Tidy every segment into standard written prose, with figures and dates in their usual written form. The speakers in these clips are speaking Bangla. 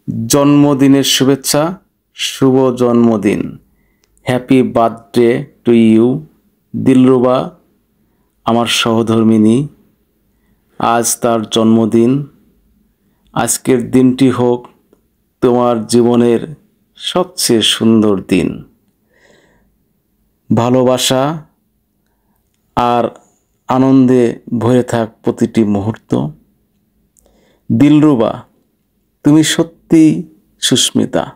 জন্মদিনের শুভেচ্ছা, শুভ জন্মদিন। Happy birthday to you Dilruba, আমার সহধর্মিণী। আজ তার জন্মদিন। আজকের দিনটি হোক তোমার জীবনের সবচেয়ে সুন্দর দিন। ভালোবাসা আর আনন্দে ভরে থাক প্রতিটি মুহূর্ত। দিলরুবা, তুমি সত্যিই সুস্মিতা।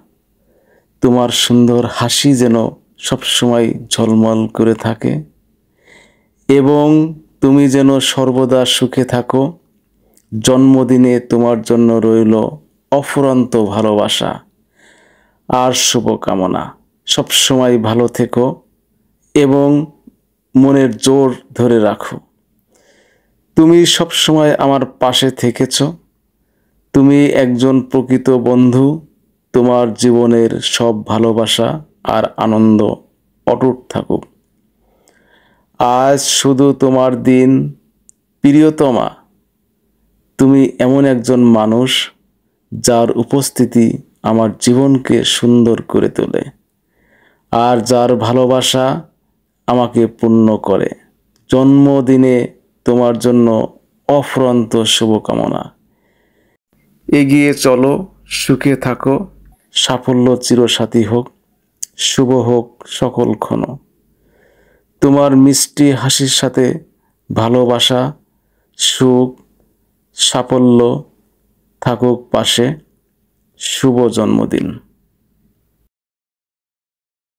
তোমার সুন্দর হাসি যেন সবসময় ঝলমল করে থাকে এবং তুমি যেন সর্বদা সুখে থাকো। জন্মদিনে তোমার জন্য রইল অফুরন্ত ভালোবাসা আর শুভকামনা। সবসময় ভালো থেকো এবং মনের জোর ধরে রাখো। তুমি সবসময় আমার পাশে থেকেছ। তুমি একজন প্রকৃত বন্ধু। তোমার জীবনের সব ভালোবাসা আর আনন্দ অটুট থাকুক। আজ শুধু তোমার দিন, প্রিয়তমা। তুমি এমন একজন মানুষ যার উপস্থিতি আমার জীবনকে সুন্দর করে তোলে আর যার ভালোবাসা আমাকে পূর্ণ করে। জন্মদিনে তোমার জন্য অফুরন্ত শুভকামনা। এগিয়ে চলো, সুখে থাকো, সাফল্য চিরসাথী হোক, শুভ হোক সকল ক্ষণ। তোমার মিষ্টি হাসির সাথে ভালোবাসা, সুখ, সাফল্য থাকুক পাশে। শুভ জন্মদিন।